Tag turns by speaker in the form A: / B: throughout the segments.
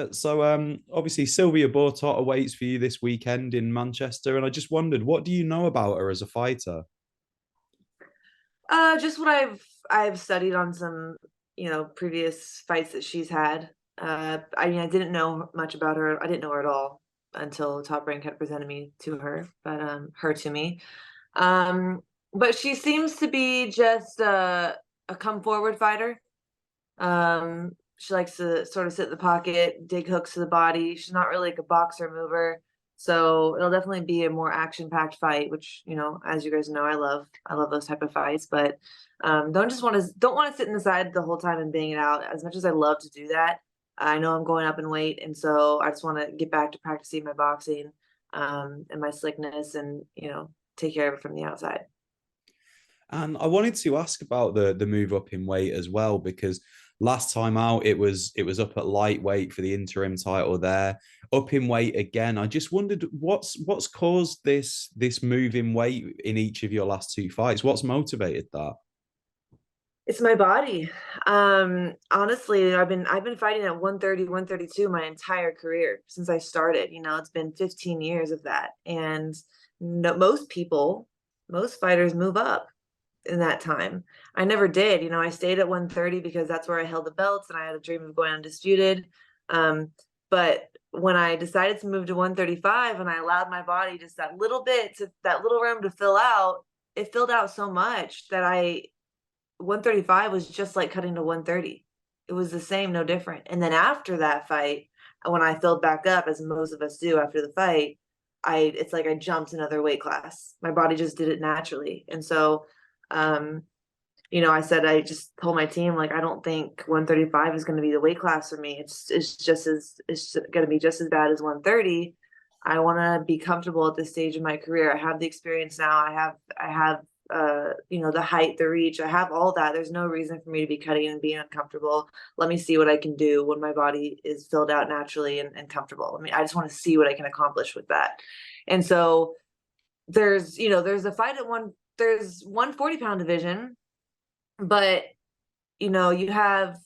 A: Yeah, so obviously Silvia Bortot awaits for you this weekend in Manchester, and I just wondered, what do you know about her as a fighter?
B: Just what I've studied on some, previous fights that she's had. I mean, I didn't know much about her. I didn't know her at all until Top Rank had presented me to her, but her to me. Um, but she seems to be just a come forward fighter. She likes to sort of sit in the pocket, dig hooks to the body. She's not really like a boxer mover. So it'll definitely be a more action-packed fight, which, as you guys know, I love. I love those type of fights, but don't want to sit in the side the whole time and bang it out. As much as I love to do that, I know I'm going up in weight, and so I just want to get back to practicing my boxing, and my slickness, and take care of it from the outside.
A: And I wanted to ask about the move up in weight as well, because last time out it was up at lightweight for the interim title there, up in weight again. I just wondered what's caused this move in weight in each of your last two fights. What's motivated that?
B: It's my body. Honestly, I've been fighting at 130, 132 my entire career since I started. It's been 15 years of that. And no, most fighters move up in that time. I never did. I stayed at 130 because that's where I held the belts and I had a dream of going undisputed. But when I decided to move to 135 and I allowed my body just that little room to fill out, it filled out so much that 135 was just like cutting to 130. It was the same, no different. And then after that fight, when I filled back up, as most of us do after the fight, it's like I jumped another weight class. My body just did it naturally. And so, um, I just told my team, like, I don't think 135 is going to be the weight class for me. It's going to be just as bad as 130. I want to be comfortable at this stage of my career. I have the experience now. I have the height, the reach. I have all that. There's no reason for me to be cutting and being uncomfortable. Let me see what I can do when my body is filled out naturally and comfortable. I mean, I just want to see what I can accomplish with that. And so there's a fight there's 140-pound division, but you have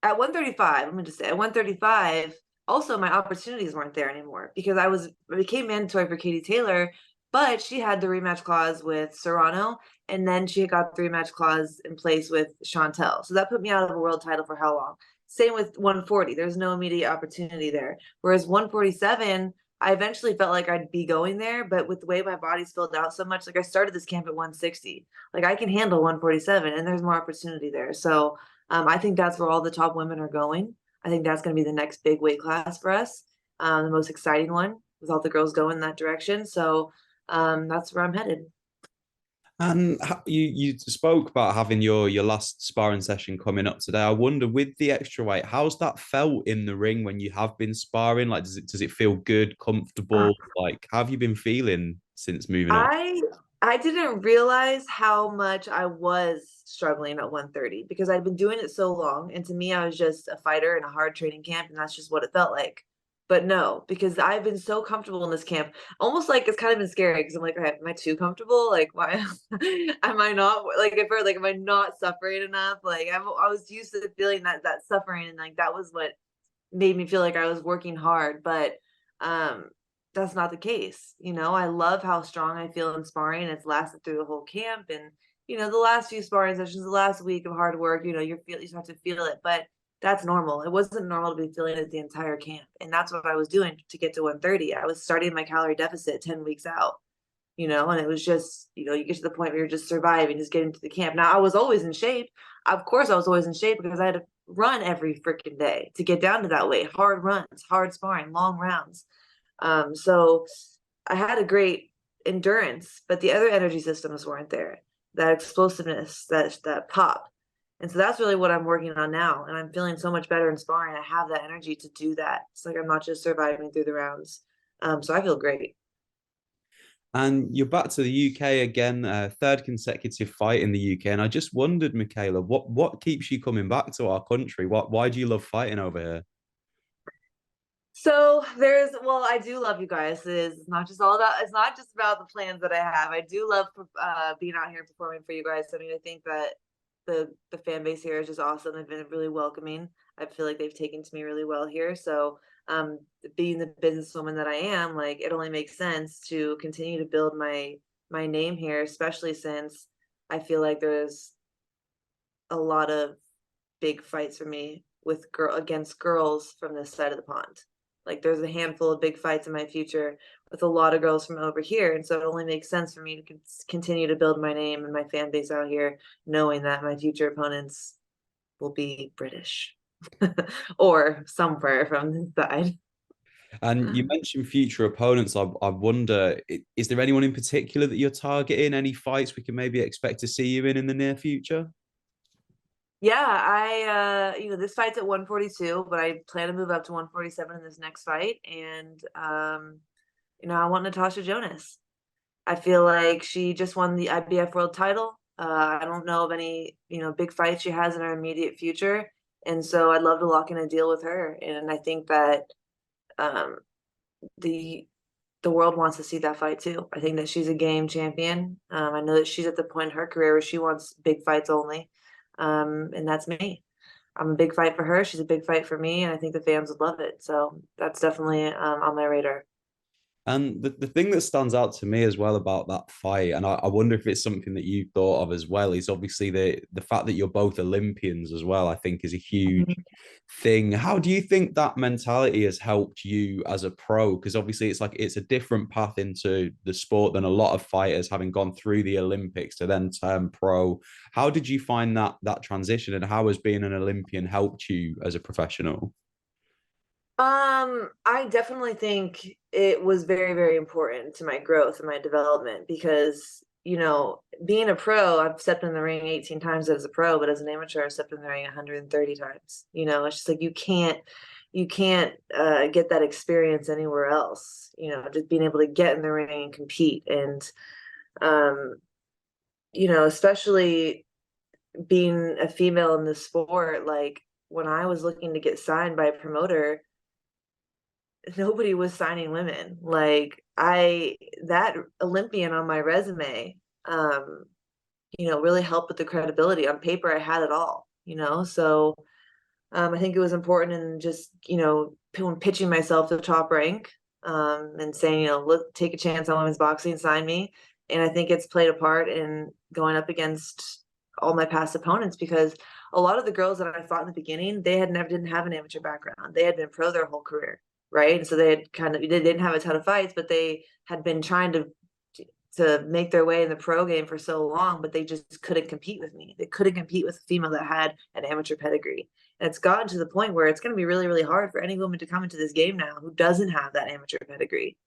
B: at 135, let me just say at 135, also my opportunities weren't there anymore because I became mandatory for Katie Taylor, but she had the rematch clause with Serrano, and then she got the rematch clause in place with Chantel. So that put me out of a world title for how long? Same with 140. There's no immediate opportunity there. Whereas 147, I eventually felt like I'd be going there, but with the way my body's filled out so much, like I started this camp at 160. Like I can handle 147 and there's more opportunity there. So I think that's where all the top women are going. I think that's going to be the next big weight class for us, the most exciting one with all the girls going in that direction. So that's where I'm headed.
A: And you spoke about having your last sparring session coming up today. I wonder, with the extra weight, how's that felt in the ring when you have been sparring? Like, does it feel good, comfortable? Like, how have you been feeling since moving up?
B: I I didn't realize how much I was struggling at 130 because I'd been doing it so long, and to me, I was just a fighter in a hard training camp, and that's just what it felt like. But no, because I've been so comfortable in this camp, almost like it's kind of been scary because I'm like, okay, am I too comfortable? Like, why am I not like if like am I not suffering enough? Like I was used to feeling that suffering, and like that was what made me feel like I was working hard, but um that's not the case. I love how strong I feel in sparring. It's lasted through the whole camp, and the last few sparring sessions, the last week of hard work, you just have to feel it, but that's normal. It wasn't normal to be feeling it the entire camp, and that's what I was doing to get to 130. I was starting my calorie deficit 10 weeks out, and it was just, you get to the point where you're just surviving, just getting to the camp. Now, I was always in shape. Of course, I was always in shape because I had to run every freaking day to get down to that weight. Hard runs, hard sparring, long rounds. So I had a great endurance, but the other energy systems weren't there. That explosiveness, that pop. And so that's really what I'm working on now. And I'm feeling so much better in sparring. I have that energy to do that. It's like I'm not just surviving through the rounds. So I feel great.
A: And you're back to the UK again, third consecutive fight in the UK. And I just wondered, Mikaela, what keeps you coming back to our country? Why do you love fighting over here?
B: So well, I do love you guys. It's not just about the plans that I have. I do love being out here and performing for you guys. I mean, I think that the fan base here is just awesome. They've been really welcoming. I feel like they've taken to me really well here. So Being the businesswoman that I am, like it only makes sense to continue to build my name here, especially since I feel like there's a lot of big fights for me with girl against girls from this side of the pond. Like there's a handful of big fights in my future with a lot of girls from over here, and so it only makes sense for me to continue to build my name and my fan base out here, knowing that my future opponents will be British or somewhere from this side.
A: And you mentioned future opponents. I wonder, is there anyone in particular that you're targeting? Any fights we can maybe expect to see you in the near future?
B: Yeah, this fight's at 142, but I plan to move up to 147 in this next fight. And I want Natasha Jonas. I feel like she just won the IBF world title. I don't know of any, big fights she has in her immediate future. And so I'd love to lock in a deal with her. And I think that um, the the world wants to see that fight too. I think that she's a game champion. I know that she's at the point in her career where she wants big fights only. And that's me. I'm a big fight for her. She's a big fight for me. And I think the fans would love it. So that's definitely on my radar.
A: And the thing that stands out to me as well about that fight, and I wonder if it's something that you thought of as well, is obviously the fact that you're both Olympians as well, I think is a huge
B: Mhm.
A: thing. How do you think that mentality has helped you as a pro? Because obviously it's like it's a different path into the sport than a lot of fighters having gone through the Olympics to then turn pro. How did you find that transition, and how has being an Olympian helped you as a professional?
B: I definitely think it was very, very important to my growth and my development because, being a pro, I've stepped in the ring 18 times as a pro, but as an amateur, I've stepped in the ring 130 times. It's just like you can't get that experience anywhere else. Just being able to get in the ring and compete, and um, especially being a female in the sport, like when I was looking to get signed by a promoter, nobody was signing women. Like that Olympian on my resume, um, really helped with the credibility. On paper, I had it all. So I think it was important in just, when pitching myself to top rank, and saying, look, take a chance on women's boxing, sign me. And I think it's played a part in going up against all my past opponents because a lot of the girls that I fought in the beginning, they had never didn't have an amateur background. They had been pro their whole career, right? And so they didn't have a ton of fights, but they had been trying to make their way in the pro game for so long, but they just couldn't compete with me. They couldn't compete with a female that had an amateur pedigree. And it's gotten to the point where it's going to be really, really hard for any woman to come into this game now who doesn't have that amateur pedigree.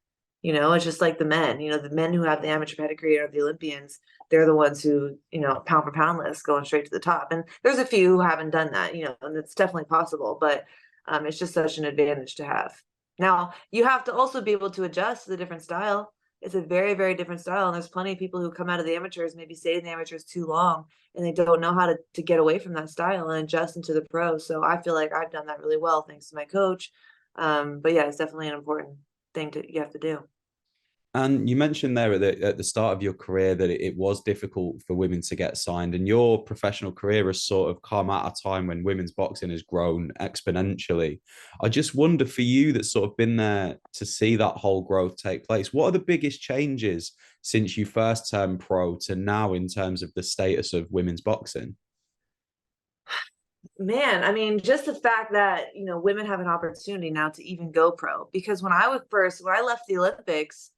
B: It's just like the men, the men who have the amateur pedigree or the Olympians, they're the ones who, pound for pound list going straight to the top. And there's a few who haven't done that, and it's definitely possible, but it's just such an advantage to have. Now, you have to also be able to adjust to the different style. It's a very, very different style. And there's plenty of people who come out of the amateurs, maybe stay in the amateurs too long, and they don't know how to get away from that style and adjust into the pros. So I feel like I've done that really well thanks to my coach. But yeah, it's definitely an important thing you have to do.
A: And you mentioned there at the start of your career that it was difficult for women to get signed, and your professional career has sort of come at a time when women's boxing has grown exponentially. I just wonder for you that's sort of been there to see that whole growth take place, what are the biggest changes since you first turned pro to now in terms of the status of women's boxing?
B: Man, I mean, just the fact that, women have an opportunity now to even go pro. Because when I left the Olympics,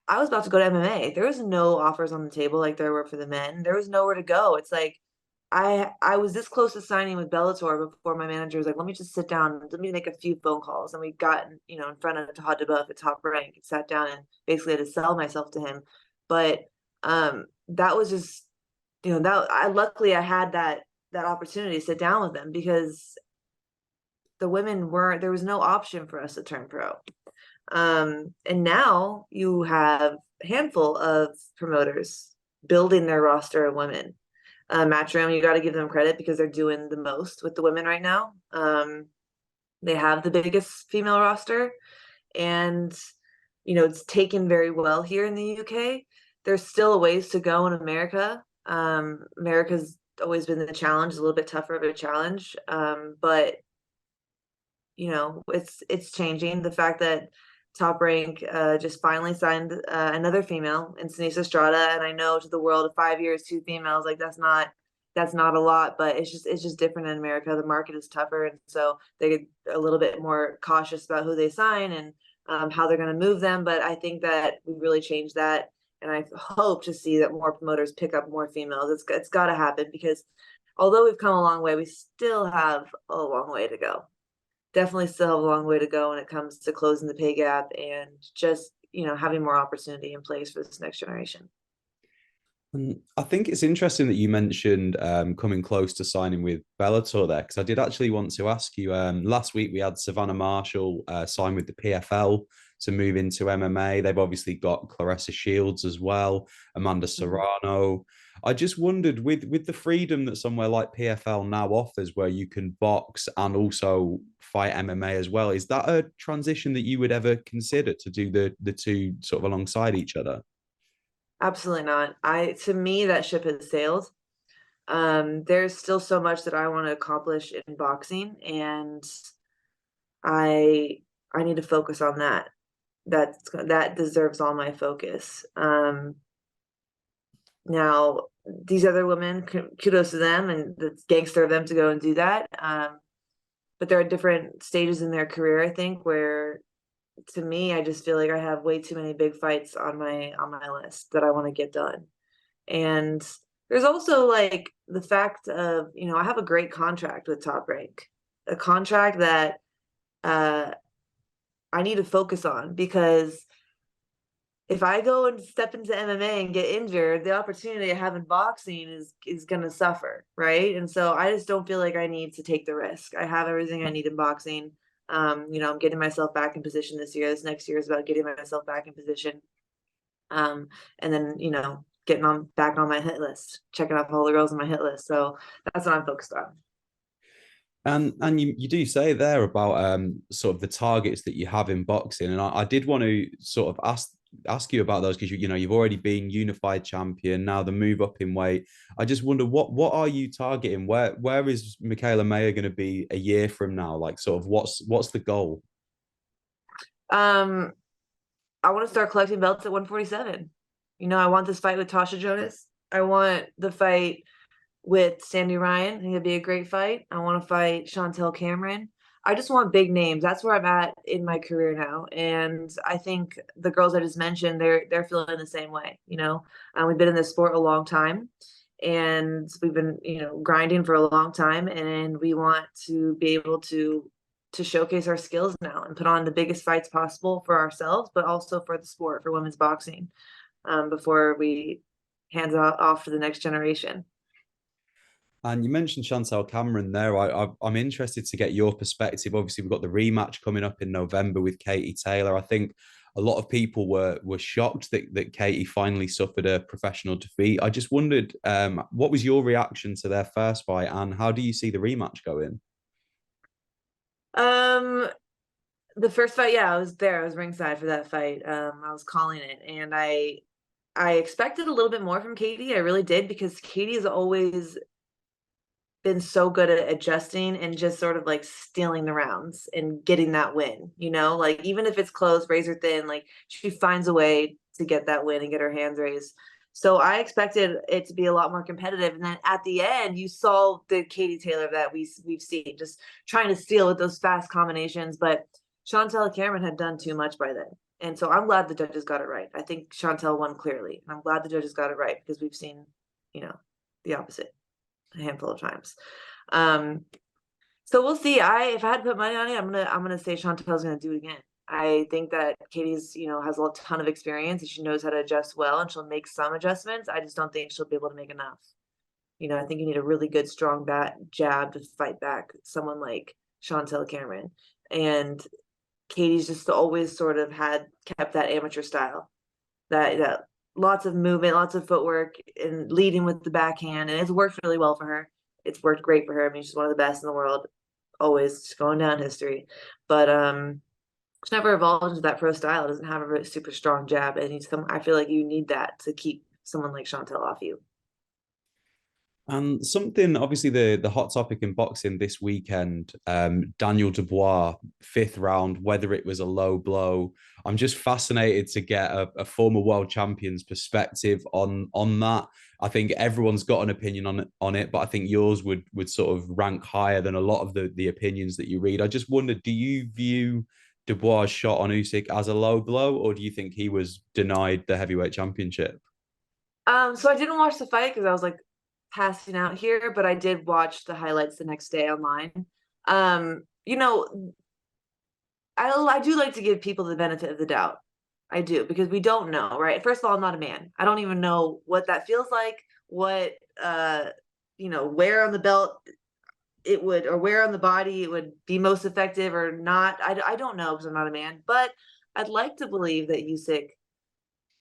B: I was about to go to MMA. There was no offers on the table like there were for the men. There was nowhere to go. It's like I was this close to signing with Bellator before my manager was like, let me just sit down, let me make a few phone calls. And we got, in front of Todd DeBuff at Top Rank, sat down and basically had to sell myself to him. But that was just, luckily I had that opportunity to sit down with them because the women weren't, there was no option for us to turn pro. And now you have a handful of promoters building their roster of women. Matchroom, you got to give them credit because they're doing the most with the women right now. They have the biggest female roster, and it's taken very well here in the UK. There's still a ways to go in America. America's always been the challenge, a little bit tougher of a challenge, but it's changing. The fact that Top Rank just finally signed another female in Sinisa Estrada, and I know to the world, 5 years, two females, like that's not a lot, but it's just different in America. The market is tougher, and so they get a little bit more cautious about who they sign and how they're going to move them. But I think that we really changed that, and I hope to see that more promoters pick up more females. It's got to happen because although we've come a long way, we still have a long way to go. Definitely still have a long way to go when it comes to closing the pay gap and just having more opportunity in place for this next generation.
A: And I think it's interesting that you mentioned coming close to signing with Bellator there, because I did actually want to ask you. Last week we had Savannah Marshall sign with the PFL to move into MMA. They've obviously got Claressa Shields as well, Amanda Serrano. I just wondered, with the freedom that somewhere like PFL now offers, where you can box and also fight MMA as well, is that a transition that you would ever consider to do the two sort of alongside each other?
B: Absolutely not. To me, that ship has sailed. There's still so much that I want to accomplish in boxing, and I I need to focus on that. That deserves all my focus. Now, these other women, kudos to them, and it's gangster of them to go and do that. But there are different stages in their career, I think, where to me, I just feel like I have way too many big fights on my list that I want to get done. And there's also like the fact of, I have a great contract with Top Rank, a contract that uh I need to focus on because if I go and step into MMA and get injured, the opportunity I have in boxing is going to suffer, right? And so I just don't feel like I need to take the risk. I have everything I need in boxing. I'm getting myself back in position this year. This next year is about getting myself back in position. And then, getting on back on my hit list, checking off all the girls on my hit list. So that's what I'm focused on.
A: And you do say there about sort of the targets that you have in boxing, and I did want to sort of ask you about those because you've already been unified champion, now the move up in weight. I just wonder what are you targeting? Where is Mikaela Mayer going to be a year from now? Like sort of what's the goal?
B: Um, I want to start collecting belts at 147. I want this fight with Tasha Jonas. I want the fight with Sandy Ryan. I think it'd be a great fight. I want to fight Chantel Cameron. I just want big names. That's where I'm at in my career now. And I think the girls I just mentioned, they're feeling the same way. We've been in this sport a long time and we've been, grinding for a long time. And we want to be able to showcase our skills now and put on the biggest fights possible for ourselves, but also for the sport, for women's boxing, before we hand it off to the next generation.
A: And you mentioned Chantel Cameron there. I'm interested to get your perspective. Obviously, we've got the rematch coming up in November with Katie Taylor. I think a lot of people were shocked that Katie finally suffered a professional defeat. I just wondered, what was your reaction to their first fight, and how do you see the rematch going?
B: Um, the first fight, yeah, I was there. I was ringside for that fight. I was calling it, and I expected a little bit more from Katie. I really did because Katie has always been so good at adjusting and just sort of like stealing the rounds and getting that win, like even if it's close, razor thin, like she finds a way to get that win and get her hands raised. So I expected it to be a lot more competitive. And then at the end, you saw the Katie Taylor that we've seen just trying to steal with those fast combinations. But Chantel Cameron had done too much by then. And so I'm glad the judges got it right. I think Chantel won clearly. And I'm glad the judges got it right because we've seen, the opposite a handful of times. So we'll see. If I had to put money on it, I'm gonna say Chantel's gonna do it again. I think that Katie's, has a ton of experience and she knows how to adjust well and she'll make some adjustments. I just don't think she'll be able to make enough. I think you need a really good, strong jab to fight back someone like Chantel Cameron. And Katie's just always sort of kept that amateur style, that lots of movement, lots of footwork, and leading with the backhand, and it's worked really well for her. It's worked great for her. I mean, she's one of the best in the world, always just going down history. But she never evolved into that pro style. It doesn't have a really super strong jab. I feel like you need that to keep someone like Chantel off you.
A: And something, obviously, the hot topic in boxing this weekend, Daniel Dubois, fifth round, whether it was a low blow. I'm just fascinated to get a former world champion's perspective on that. I think everyone's got an opinion on it, but I think yours would sort of rank higher than a lot of the opinions that you read. I just wondered, do you view Dubois' shot on Usyk as a low blow, or do you think he was denied the heavyweight championship?
B: So I didn't watch the fight because I was like passing out here, but I did watch the highlights the next day online. You know, I do like to give people the benefit of the doubt. I do because we don't know, right? First of all, I'm not a man. I don't even know what that feels like, what where on the belt it would, or where on the body it would be most effective or not. I don't know because I'm not a man, but I'd like to believe that Usyk,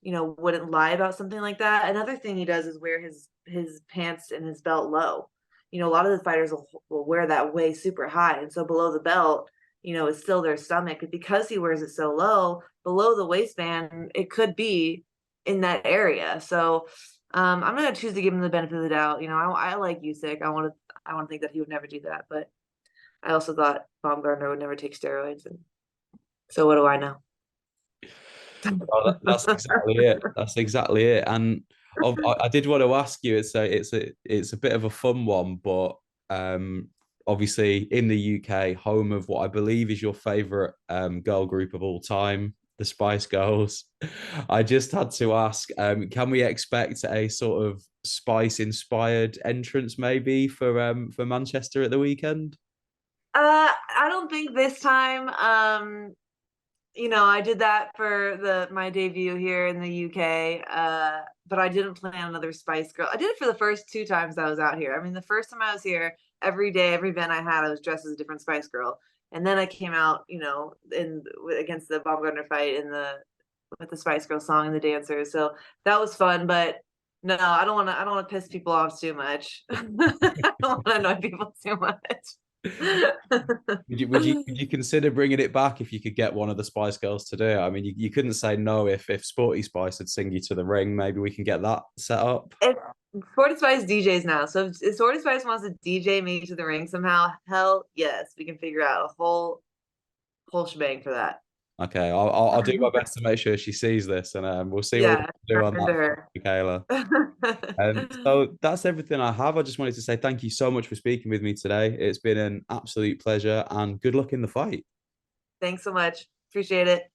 B: wouldn't lie about something like that. Another thing he does is wear his pants and his belt low. A lot of the fighters will wear that way super high, and so below the belt, is still their stomach. Because he wears it so low, below the waistband, it could be in that area. So I'm gonna choose to give him the benefit of the doubt. I like Usyk. I want to think that he would never do that, but I also thought Baumgartner would never take steroids, and so what do I know?
A: Well, that's exactly it. That's exactly it. And I did want to ask you. It's a bit of a fun one, but um, obviously in the UK, home of what I believe is your favorite girl group of all time, the Spice Girls. I just had to ask, can we expect a sort of Spice inspired entrance maybe for Manchester at the weekend?
B: I don't think this time. I did that for my debut here in the UK, but I didn't plan another Spice Girl. I did it for the first two times I was out here. I mean, the first time I was here, every day, every event I had, I was dressed as a different Spice Girl. And then I came out, in against the Baumgartner fight in the with the Spice Girl song and the dancers. So that was fun, but no, I don't want to piss people off too much. I don't want to annoy people too much.
A: Would you consider bringing it back if you could get one of the Spice Girls to do it? I mean, you couldn't say no if Sporty Spice would sing you to the ring. Maybe we can get that set up.
B: If Sporty Spice DJs now, so if Sporty Spice wants to DJ me to the ring somehow, hell yes, we can figure out a whole shebang for that.
A: Okay, I'll do my best to make sure she sees this, and we'll see what we
B: Yeah,
A: can do on
B: send
A: that,
B: her.
A: Michaela. So that's everything I have. I just wanted to say thank you so much for speaking with me today. It's been an absolute pleasure, and good luck in the fight.
B: Thanks so much. Appreciate it.